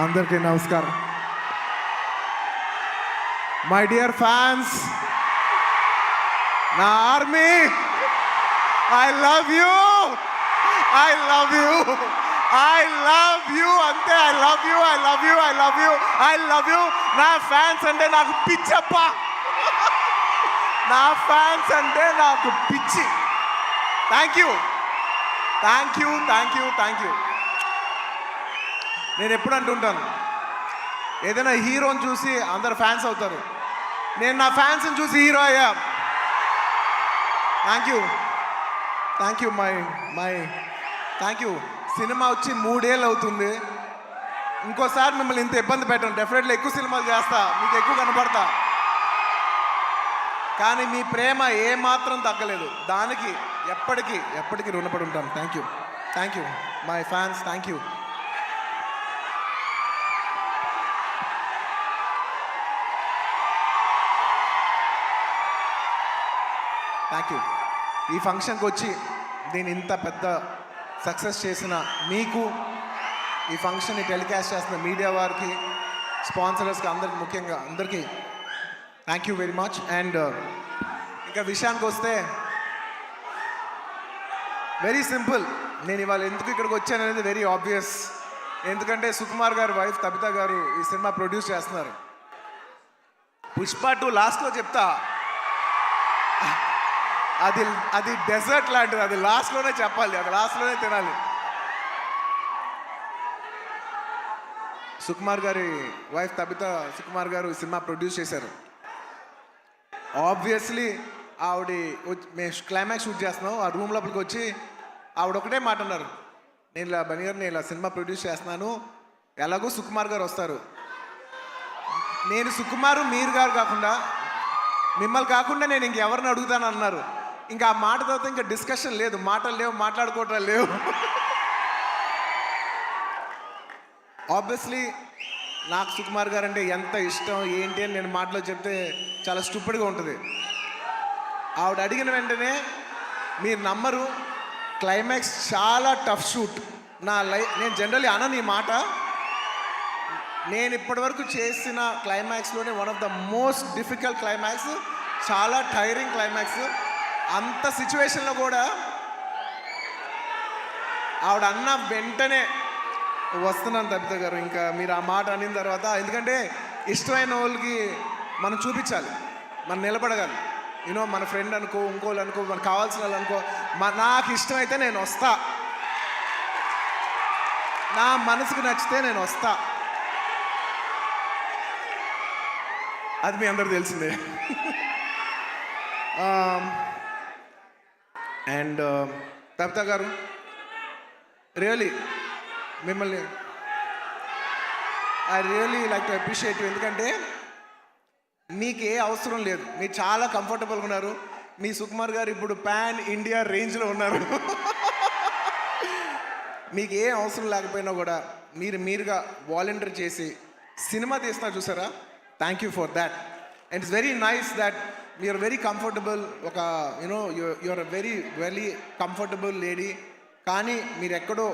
అందరికీ నమస్కారం. My dear fans, నా army, I love you, I love you, I love you, అంతే. I love you, I love you, I love you, I love you. నా fans అంటే నాకు పిచ్చప్ప, నా ఫ్యాన్స్ అంటే నాకు పిచ్చి. Thank you, thank you, thank you, thank you. నేను ఎప్పుడు అంటుంటాను, ఏదైనా హీరోని చూసి అందరు ఫ్యాన్స్ అవుతారు. నేను నా ఫ్యాన్స్ని చూసి హీరో అయ్యా. Thank you, thank you, my thank you. Cinema వచ్చి 3 ఏళ్ళు అవుతుంది. ఇంకోసారి మిమ్మల్ని ఇంత ఇబ్బంది పెట్టను. డెఫినెట్లీ ఎక్కువ సినిమాలు చేస్తా, మీకు ఎక్కువ కనపడతా. కానీ మీ ప్రేమ ఏమాత్రం తగ్గలేదు. దానికి ఎప్పటికీ రుణపడి ఉంటాను. Thank you my fans, thank you. Thank you. ఈ ఫంక్షన్కి వచ్చి దీన్ని ఇంత పెద్ద సక్సెస్ చేసిన మీకు, ఈ ఫంక్షన్ని టెలికాస్ట్ చేస్తున్న మీడియా వారికి, స్పాన్సరర్స్కి, అందరికి, ముఖ్యంగా అందరికీ thank you very much. And ఇంకా విషయానికి వస్తే వెరీ సింపుల్. నేను ఇవాళ ఎందుకు ఇక్కడికి వచ్చాను అనేది వెరీ ఆబ్వియస్. ఎందుకంటే సుకుమార్ గారు వైఫ్ తబితా గారు ఈ సినిమా ప్రొడ్యూస్ చేస్తున్నారు. పుష్ప 2 లాస్ట్లో చెప్తా, అది డెజర్ట్ లాంటిది. అది లాస్ట్లోనే చెప్పాలి, అది లాస్ట్లోనే తినాలి. సుకుమార్ గారి వైఫ్ తబితా సుకుమార్ గారు ఈ సినిమా ప్రొడ్యూస్ చేశారు. ఆబ్వియస్లీ ఆవిడ మేము క్లైమాక్స్ షూట్ చేస్తున్నాం. ఆ రూమ్ లోపలికి వచ్చి ఆవిడ ఒకటే మాట అన్నారు, నేను ఇలా సినిమా ప్రొడ్యూస్ చేస్తున్నాను, ఎలాగో సుకుమార్ గారు వస్తారు. నేను సుకుమారు మీరు గారు కాకుండా, మిమ్మల్ని కాకుండా నేను ఇంకెవరిని అడుగుతాను అన్నారు. ఇంకా ఆ మాట తర్వాత ఇంకా డిస్కషన్ లేదు, మాటలు లేవు, మాట్లాడుకోవటం లేవు. ఆబ్వియస్లీ నాకు సుకుమార్ గారు అంటే ఎంత ఇష్టం ఏంటి అని నేను మాటలో చెప్తే చాలా స్టూపిడ్గా ఉంటుంది. ఆవిడ అడిగిన వెంటనే మీరు నమ్మరు, క్లైమాక్స్ చాలా టఫ్ షూట్. నేను జనరల్లీ అనను ఈ మాట. నేను ఇప్పటివరకు చేసిన క్లైమాక్స్లోనే one of the most difficult climax, చాలా టైరింగ్ క్లైమాక్స్. అంత సిచ్యువేషన్లో కూడా ఆవిడ అన్న వెంటనే వస్తున్నాను తబితా గారు, ఇంకా మీరు ఆ మాట అనిన తర్వాత, ఎందుకంటే ఇష్టమైన వాళ్ళకి మనం చూపించాలి, మనం నిలబడగాలి. యూనో మన ఫ్రెండ్ అనుకో, ఇంకోళ్ళు అనుకో, మనకు కావాల్సిన వాళ్ళు అనుకో, నాకు ఇష్టమైతే నేను వస్తా, నా మనసుకు నచ్చితే నేను వస్తా. అది మీ అందరూ తెలిసిందే. అండ్ తబితా గారు, రియలీ మిమ్మల్ని I really like to appreciate you. ఎందుకంటే మీకు ఏ అవసరం లేదు, మీరు చాలా కంఫర్టబుల్గా ఉన్నారు. మీ సుకుమార్ గారు ఇప్పుడు పాన్ ఇండియా రేంజ్లో ఉన్నారు. మీకు ఏ అవసరం లేకపోయినా కూడా మీరుగా వాలంటీర్ చేసి సినిమా తీస్తున్నారు చూసారా, thank you for that. And it's very nice that you're very comfortable. ఒక you know you're very very comfortable lady. కానీ మీరు ఎక్కడో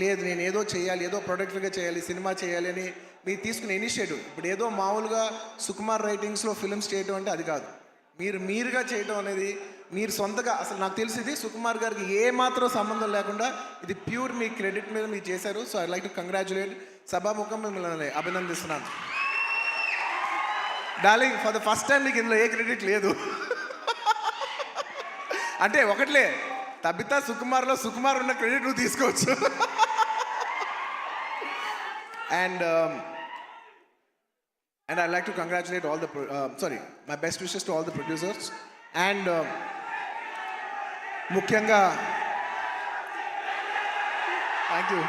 లేదు, నేను ఏదో చేయాలి, ఏదో ప్రొడక్టివ్గా చేయాలి, సినిమా చేయాలి అని మీరు తీసుకునే ఇనిషియేటివ్. ఇప్పుడు ఏదో మామూలుగా సుకుమార్ రైటింగ్స్లో ఫిల్మ్స్ చేయడం అంటే అది కాదు. మీరుగా చేయడం అనేది, మీరు సొంతగా, అసలు నాకు తెలిసింది సుకుమార్ గారికి ఏ మాత్రం సంబంధం లేకుండా ఇది ప్యూర్ మీ క్రెడిట్ మీద మీరు చేశారు. So I like to congratulate. సభాముఖం మిమ్మల్ని అభినందిస్తున్నాను. Darling, for the first time మీకు ఇందులో ఏ క్రెడిట్ లేదు. అంటే ఒకట్లే, తబితా సుకుమార్లో సుకుమార్ ఉన్న క్రెడిట్ నువ్వు తీసుకోవచ్చు. And I like to congratulate all the my best wishes to all the producers. And ముఖ్యంగా థ్యాంక్ యూ.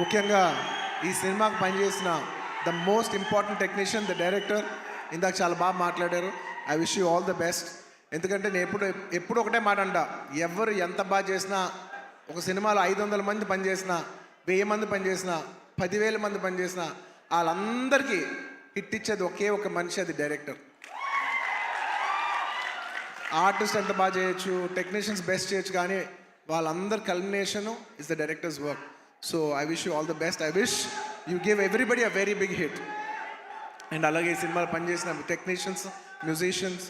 ముఖ్యంగా ఈ సినిమాకు పనిచేసిన the most important technician, the director. ఇందాక చాలా బాగా మాట్లాడారు. I wish you all the best. ఎందుకంటే నేను ఎప్పుడు ఒకటే మాట అంట, ఎవరు ఎంత బాగా చేసినా, ఒక సినిమాలో 500 మంది పనిచేసినా, 1000 మంది పనిచేసినా, 10,000 మంది పనిచేసినా, వాళ్ళందరికీ హిట్ ఇచ్చేది ఒకే ఒక మనిషి, అది డైరెక్టర్. ఆర్టిస్ట్ ఎంత బాగా చేయొచ్చు, టెక్నీషియన్స్ బెస్ట్ చేయొచ్చు, కానీ వాళ్ళందరి culmination is the directors work. So I wish you all the best. I wish you give everybody a very big hit. And అలాగే ఈ సినిమాలో పనిచేసిన టెక్నీషియన్స్, మ్యూజిషియన్స్,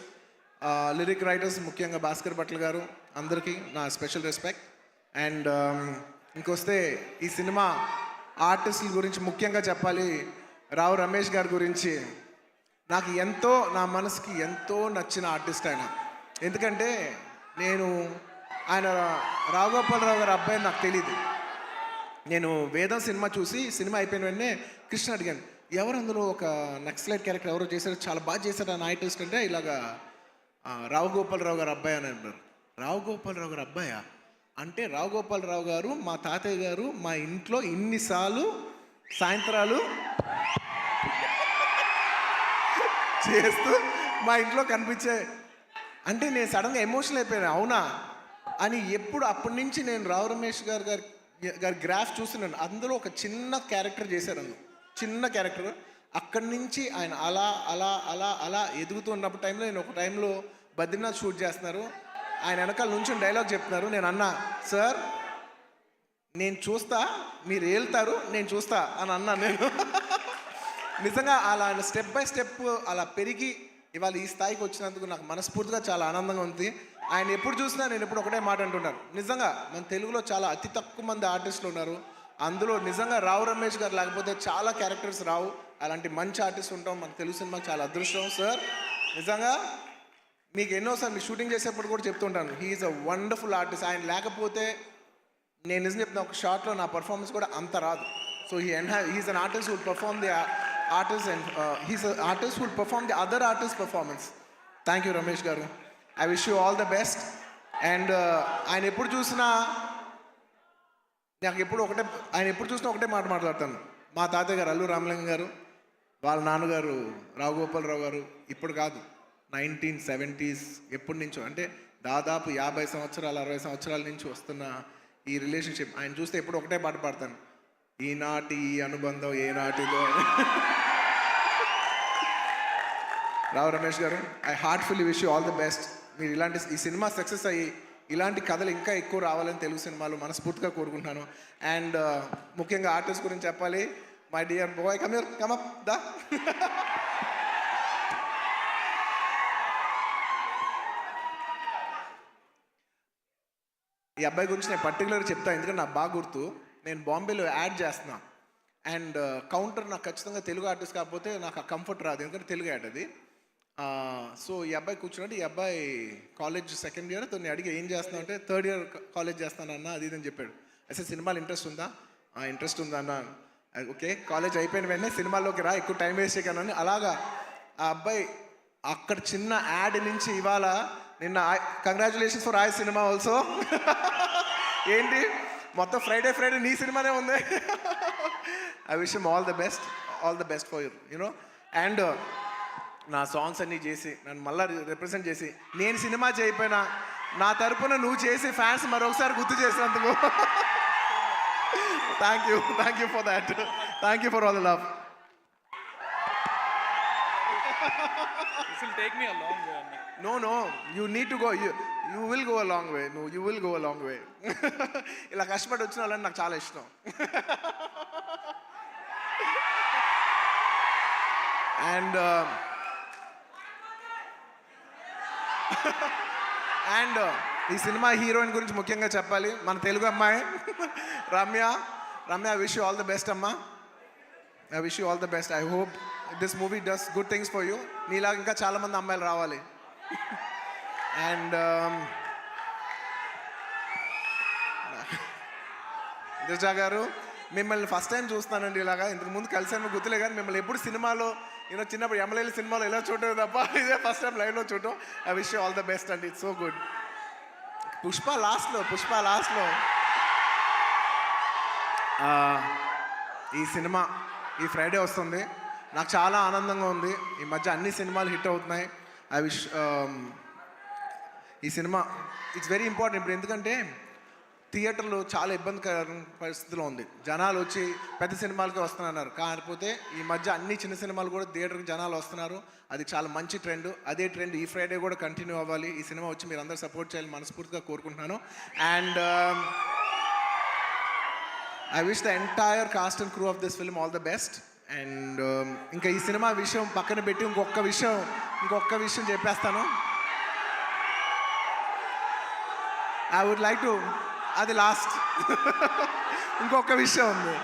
లిరిక్ రైటర్స్, ముఖ్యంగా భాస్కర్ భట్ల గారు, అందరికీ నా స్పెషల్ రెస్పెక్ట్. అండ్ ఇంకొస్తే ఈ సినిమా ఆర్టిస్టుల గురించి ముఖ్యంగా చెప్పాలి. రావు రమేష్ గారి గురించి నాకు ఎంతో, నా మనసుకి ఎంతో నచ్చిన ఆర్టిస్ట్ ఆయన. ఎందుకంటే ఆయన రావుగోపాలరావు గారి అబ్బాయి నాకు తెలియదు. నేను వేదం సినిమా చూసి సినిమా అయిపోయిన వెంటనే కృష్ణ అడిగాను, ఎవరు అందులో ఒక నక్సలైట్ క్యారెక్టర్ ఎవరో చేశారు, చాలా బాగా చేశారు ఆ ఆర్టిస్ట్ అంటే, ఇలాగా రావు గోపాలరావు గారు అబ్బాయి అని అన్నారు. రావు గోపాలరావు గారు అబ్బాయా అంటే, రావు గోపాలరావు గారు మా తాతయ్య గారు మా ఇంట్లో ఇన్నిసార్లు సాయంత్రాలు చేస్తూ మా ఇంట్లో కనిపించే అంటే నేను సడన్గా ఎమోషనల్ అయిపోయాను. అవునా అని ఎప్పుడు అప్పటి నుంచి నేను రావు రమేష్ గారి గ్రాఫ్ చూస్తున్నాను. అందులో ఒక చిన్న క్యారెక్టర్ చేశారు, అందులో చిన్న క్యారెక్టర్. అక్కడి నుంచి ఆయన అలా అలా అలా అలా ఎదుగుతూ ఉన్నప్పుడు టైంలో, నేను ఒక టైంలో బద్రీనాథ్ షూట్ చేస్తున్నారు, ఆయన వెనకాల నుంచి డైలాగ్ చెప్తున్నారు. నేను అన్నా, సార్ నేను చూస్తా, మీరు వెళ్తారు, నేను చూస్తా అని అన్నాను నేను. నిజంగా అలా స్టెప్ బై స్టెప్ అలా పెరిగి ఇవాళ ఈ స్థాయికి వచ్చినందుకు నాకు మనస్ఫూర్తిగా చాలా ఆనందంగా ఉంది. ఆయన ఎప్పుడు చూసినా నేను ఎప్పుడు ఒకటే మాట అంటున్నాను, నిజంగా మన తెలుగులో చాలా అతి తక్కువ మంది ఆర్టిస్టులు ఉన్నారు. అందులో నిజంగా రావు రమేష్ గారు లేకపోతే చాలా క్యారెక్టర్స్ రావు. అలాంటి మంచి ఆర్టిస్ట్ ఉంటాం మన తెలుగు సినిమాకి చాలా అదృష్టం. సార్ నిజంగా మీకు ఎన్నోసార్లు మీ షూటింగ్ చేసేప్పుడు కూడా చెప్తుంటాను, హీఈస్ అ వండర్ఫుల్ ఆర్టిస్ట్. ఆయన లేకపోతే నేను నిజం చెప్తున్నా, ఒక షార్ట్లో నా పర్ఫార్మెన్స్ కూడా అంత రాదు. So he's an artist who'll perform the artist and he's an artist who will perform the other artist performance. Thank you Ramesh garu. I wish you all the best. And ఆయన ఎప్పుడు చూసినా ఒకటే మాట మాట్లాడతాను. మా తాతయ్య గారు అల్లు రామలింగం గారు, వాళ్ళ నాన్నగారు రావు గోపాలరావు గారు, ఇప్పుడు కాదు 1970s ఎప్పటి నుంచో, అంటే దాదాపు 50 సంవత్సరాలు 60 సంవత్సరాల నుంచి వస్తున్న ఈ రిలేషన్షిప్. ఆయన చూస్తే ఎప్పుడు ఒకటే పాట పాడతాను, ఈనాటి ఈ అనుబంధం ఏనాటిదో. రావు రమేష్ గారు, I heartfully wish you all the best. మీరు ఈ సినిమా సక్సెస్ అయ్యి ఇలాంటి కథలు ఇంకా ఎక్కువ రావాలని తెలుగు సినిమాలు మనస్ఫూర్తిగా కోరుకుంటున్నాను. అండ్ ముఖ్యంగా ఆర్టిస్ట్ గురించి చెప్పాలి. My dear boy, come up దా. ఈ అబ్బాయి గురించి నేను పర్టికులర్గా చెప్తాను, ఎందుకంటే నాకు బాగా గుర్తు. నేను బాంబేలో యాడ్ చేస్తున్నా, అండ్ కౌంటర్ నాకు ఖచ్చితంగా తెలుగు ఆర్టిస్ట్ కాకపోతే నాకు ఆ కంఫర్ట్ రాదు, ఎందుకంటే తెలుగు యాడ్ అది. సో ఈ అబ్బాయి కూర్చున్నాడు. ఈ అబ్బాయి కాలేజ్ సెకండ్ ఇయర్. తను అడిగి ఏం చేస్తున్నావు అంటే, థర్డ్ ఇయర్ కాలేజ్ చేస్తానన్నా అది ఇదని చెప్పాడు. అసలు సినిమాలు ఇంట్రెస్ట్ ఉందా? ఇంట్రెస్ట్ ఉందా అన్న. ఓకే, కాలేజ్ అయిపోయిన వెంటనే సినిమాల్లోకి రా, ఎక్కువ టైం వేస్ట్ చేయకనని. అలాగా ఆ అబ్బాయి అక్కడ చిన్న యాడ్ నుంచి ఇవాళ నిన్న కంగ్రాచులేషన్స్ ఫర్ ఆయ్ సినిమా ఆల్సో. ఏంటి మొత్తం ఫ్రైడే నీ సినిమానే ఉంది. I wish him all the best for you know. And నా సాంగ్స్ అన్నీ చేసి నన్ను మళ్ళీ రిప్రజెంట్ చేసి, నేను సినిమా చేయకపోయినా నా తరపున నువ్వు చేసి ఫ్యాన్స్ మరొకసారి గుర్తు చేసినందుకు thank you for that. Thank you for all the love. This will take me a long way. No, you need to go. You will go a long way. No, you will go a long way. ఇలా కష్టపడి వచ్చిన వాళ్ళని నాకు చాలా ఇష్టం. And ఈ cinema heroine గురించి ముఖ్యంగా చెప్పాలి. మన తెలుగు అమ్మాయి Ramya. I wish you all the best అమ్మా. I wish you all the best. I hope this movie does good things for you. నీలాగా ఇంకా చాలామంది అమ్మాయిలు రావాలి. అండ్ దిశా గారు, మిమ్మల్ని ఫస్ట్ టైం చూస్తున్నానండి. ఇలాగా ఇంతకు ముందు కలిసాను గుర్తులే, కానీ మిమ్మల్ని ఎప్పుడు సినిమాలో చిన్నప్పుడు ఎమ్మెల్యేల సినిమాలో ఎలా చూడటం తప్ప ఇదే ఫస్ట్ టైం లైవ్లో చూడటం. I wish you all the best అండి. It's so good. పుష్ప లాస్ట్లో ఈ సినిమా ఈ ఫ్రైడే వస్తుంది. నాకు చాలా ఆనందంగా ఉంది. ఈ మధ్య అన్ని సినిమాలు హిట్ అవుతున్నాయి. ఐ విష్ ఈ సినిమా ఇట్స్ వెరీ ఇంపార్టెంట్ ఇప్పుడు, ఎందుకంటే థియేటర్లో చాలా ఇబ్బందికర పరిస్థితిలో ఉంది. జనాలు వచ్చి పెద్ద సినిమాలకి వస్తున్నారు, కాకపోతే ఈ మధ్య అన్ని చిన్న సినిమాలు కూడా థియేటర్కి జనాలు వస్తున్నారు. అది చాలా మంచి ట్రెండ్. అదే ట్రెండ్ ఈ ఫ్రైడే కూడా కంటిన్యూ అవ్వాలి. ఈ సినిమా వచ్చి మీరు అందరూ సపోర్ట్ చేయాలని మనస్ఫూర్తిగా కోరుకుంటున్నాను. And I wish the entire cost and crew of this film all the best. And ఇంకా ఈ సినిమా విషయం పక్కన పెట్టి ఇంకొక విషయం చెప్పేస్తాను. ఐ వుడ్ లైక్ టు, అది లాస్ట్. ఇంకొక విషయం ఉంది.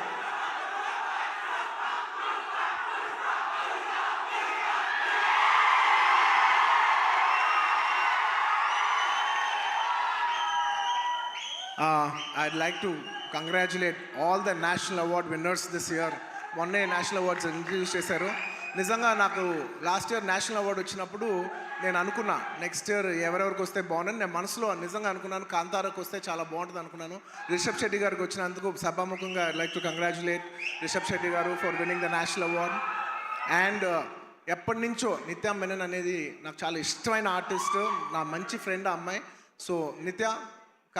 I'd like to congratulate all the national award winners this year. మొన్నే నేషనల్ అవార్డ్స్ ఇంట్రడ్యూస్ చేశారు. నిజంగా నాకు లాస్ట్ ఇయర్ నేషనల్ అవార్డు వచ్చినప్పుడు నేను అనుకున్నా నెక్స్ట్ ఇయర్ ఎవరెవరికి వస్తే బాగుందని. నేను మనసులో నిజంగా అనుకున్నాను, కాంతారాకు వస్తే చాలా బాగుంటుంది అనుకున్నాను. రిషబ్ శెట్టి గారికి వచ్చినందుకు సభాముఖంగా I like to congratulate Rishab Shetty garu for winning the national award. And ఎప్పటి నుంచో నిత్య మెనన్ అనేది నాకు చాలా ఇష్టమైన ఆర్టిస్ట్, నా మంచి ఫ్రెండ్ ఆ అమ్మాయి. సో నిత్య,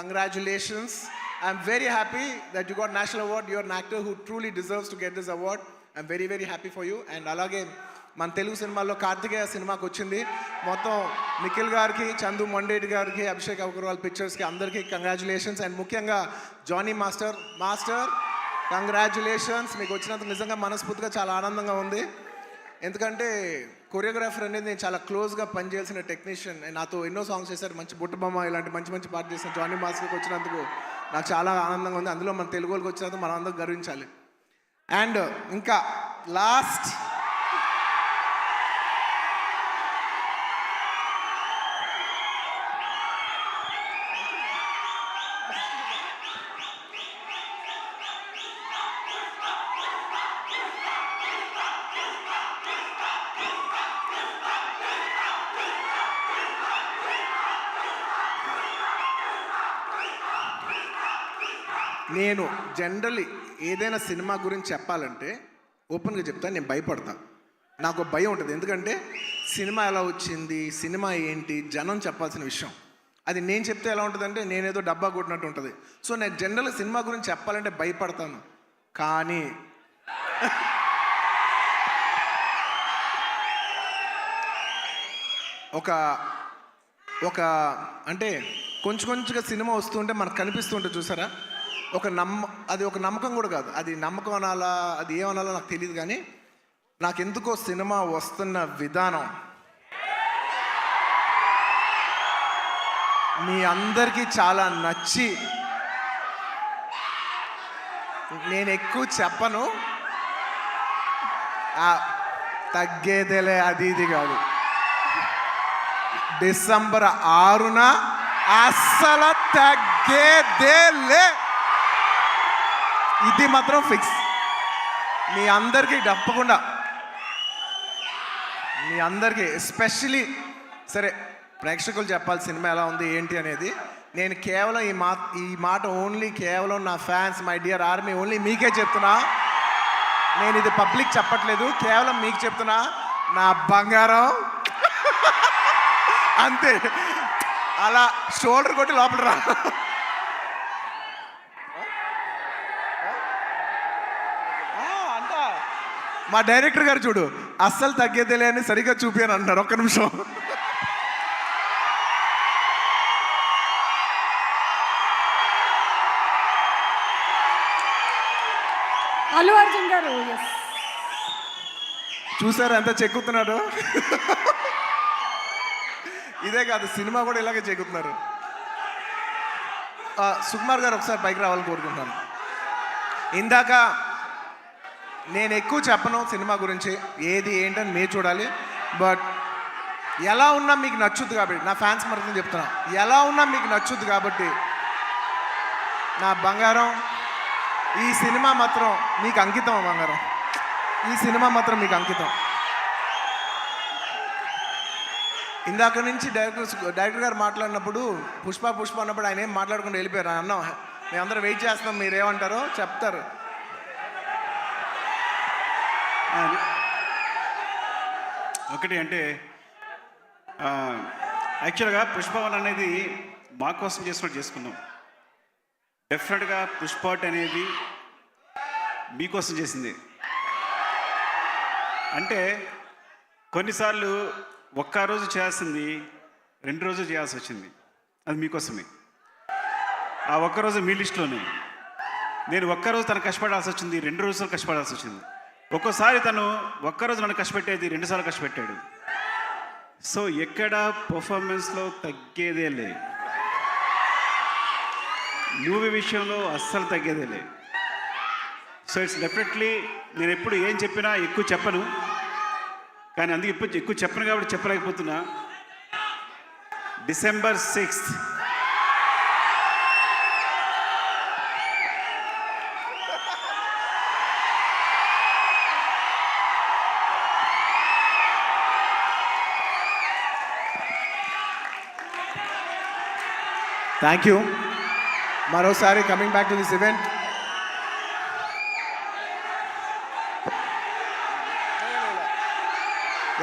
congratulations. I'm very happy that you got national award. You're an actor who truly deserves to get this award. I'm very, very happy for you. And అలాగే మన తెలుగు సినిమాల్లో కార్తికేయ సినిమాకి వచ్చింది. మొత్తం నిఖిల్ గారికి, చందు మొండేటి గారికి, అభిషేక్ అగర్వాల్ పిక్చర్స్కి అందరికీ కంగ్రాచులేషన్స్. అండ్ ముఖ్యంగా జానీ మాస్టర్ కంగ్రాచులేషన్స్. మీకు వచ్చినందుకు నిజంగా మనస్ఫూర్తిగా చాలా ఆనందంగా ఉంది. ఎందుకంటే కొరియోగ్రాఫర్ అనేది నేను చాలా క్లోజ్గా పనిచేయాల్సిన టెక్నీషియన్. నాతో ఎన్నో సాంగ్స్ చేశారు, మంచి బుట్టబొమ్మ ఇలాంటి మంచి పాట చేసిన జానీ మాస్టర్కి వచ్చినందుకు నాకు చాలా ఆనందంగా ఉంది. అందులో మన తెలుగు వాళ్ళకి వచ్చినందుకు మనం అందరం గర్వించాలి. అండ్ ఇంకా లాస్ట్, నేను జనరల్లీ ఏదైనా సినిమా గురించి చెప్పాలంటే ఓపెన్గా చెప్తాను, నేను భయపడతాను. నాకు భయం ఉంటుంది. ఎందుకంటే సినిమా ఎలా వచ్చింది, సినిమా ఏంటి, జనం చెప్పాల్సిన విషయం. అది నేను చెప్తే ఎలా ఉంటుందంటే నేనేదో డబ్బా కొట్టినట్టు ఉంటుంది. సో నేను జనరల్గా సినిమా గురించి చెప్పాలంటే భయపడతాను. కానీ ఒక అంటే కొంచెంగా సినిమా వస్తుంటే మనకు కనిపిస్తుంటే చూసారా, అది ఒక నమ్మకం కూడా కాదు. అది నమ్మకం అనాలా, అది ఏమనాలో నాకు తెలియదు. కానీ నాకెందుకో సినిమా వస్తున్న విధానం మీ అందరికీ చాలా నచ్చి, నేను ఎక్కువ చెప్పను, తగ్గేదేలే అది ఇది కాదు. డిసెంబర్ 6న అస్సలు తగ్గేదేలే, ఇది మాత్రం ఫిక్స్. మీ అందరికీ తప్పకుండా, మీ అందరికీ ఎస్పెషలీ సరే ప్రేక్షకులు చెప్పాలి సినిమా ఎలా ఉంది ఏంటి అనేది. నేను కేవలం ఈ మాట ఓన్లీ కేవలం నా fans, my dear army, only మీకే చెప్తున్నా. నేను ఇది పబ్లిక్ చెప్పట్లేదు, కేవలం మీకు చెప్తున్నా. నా బంగారం అంతే, అలా షోల్డర్ కొట్టి లోపల రా. మా డైరెక్టర్ గారు చూడు, అస్సలు తగ్గేదేలే అని సరిగ్గా చూపాను అంటారు. ఒక్క నిమిషం. అల్లు అర్జున్ గారు చూసారా ఎంత చెక్కుతున్నాడు. ఇదే కాదు, సినిమా కూడా ఇలాగే చెక్కుతున్నారు. సుకుమార్ గారు ఒకసారి పైకి రావాలని కోరుకుంటున్నాను. ఇందాక నేను ఎక్కువ చెప్పను సినిమా గురించి, ఏది ఏంటని మీరు చూడాలి. బట్ ఎలా ఉన్నా మీకు నచ్చుద్ది కాబట్టి, నా ఫ్యాన్స్ మరొకటి చెప్తున్నా, ఎలా ఉన్నా మీకు నచ్చుద్ది కాబట్టి నా బంగారం, ఈ సినిమా మాత్రం మీకు అంకితం. బంగారం, ఈ సినిమా మాత్రం మీకు అంకితం. ఇందాక నుంచి డైరెక్టర్ గారు మాట్లాడినప్పుడు పుష్ప అన్నప్పుడు ఆయన ఏం మాట్లాడకుండా వెళ్ళిపోయారు. అన్నాం మేమందరం వెయిట్ చేస్తాం, మీరేమంటారో చెప్తారు. ఒకటి అంటే యాక్చువల్గా పుష్పవన్ అనేది మా కోసం చేసుకున్నాం. డెఫినెట్గా పుష్పాట్ అనేది మీకోసం చేసింది. అంటే కొన్నిసార్లు ఒక్క రోజు చేయాల్సింది 2 రోజులు చేయాల్సి వచ్చింది. అది మీకోసమే. ఆ ఒక్కరోజు మీ లిస్టులోనే. నేను ఒక్కరోజు తను కష్టపడాల్సి వచ్చింది, 2 రోజులు కష్టపడాల్సి వచ్చింది. ఒక్కోసారి తను ఒక్కరోజు నన్ను కష్టపెట్టేది 2 సార్లు కష్టపెట్టాడు. సో ఎక్కడ పర్ఫార్మెన్స్లో తగ్గేదే లే, మూవీ విషయంలో అస్సలు తగ్గేదే లే. సో ఇట్స్ డెఫినెట్లీ నేను ఎప్పుడు ఏం చెప్పినా ఎక్కువ చెప్పను, కానీ అందుకే ఇప్పుడు ఎక్కువ చెప్పను కాబట్టి చెప్పలేకపోతున్నా. December 6th thank you. మరోసారి coming back to this event,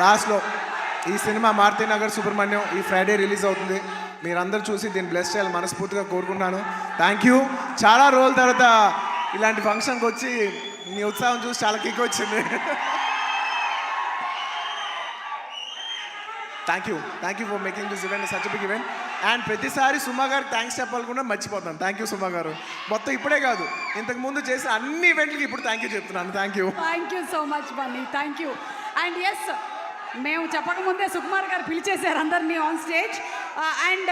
లాస్ట్లో ఈ సినిమా మారుతి నగర్ సుబ్రహ్మణ్యం ఈ ఫ్రైడే రిలీజ్ అవుతుంది. మీరందరూ చూసి దీన్ని బ్లెస్ చేయాలి మనస్ఫూర్తిగా కోరుకుంటున్నాను. Thank you. చాలా రోజుల తర్వాత ఇలాంటి ఫంక్షన్కి వచ్చి మీ ఉత్సాహం చూసి చాలా కిక్ వచ్చింది. Thank you for making this event such big event. And ప్రతిసారి సుమా గారికి థ్యాంక్స్ చెప్పాలకుండా మర్చిపోతాను. థ్యాంక్ యూ సుమా గారు. మొత్తం ఇప్పుడే కాదు, ఇంతకు ముందు చేసిన అన్ని ఈవెంట్లకి ఇప్పుడు థ్యాంక్ యూ చెప్తున్నాను. Thank you so much Bunny, thank you. And yes, మేము చెప్పకముందే సుకుమార్ గారు పిలిచేశారు అందరినీ ఆన్ స్టేజ్. అండ్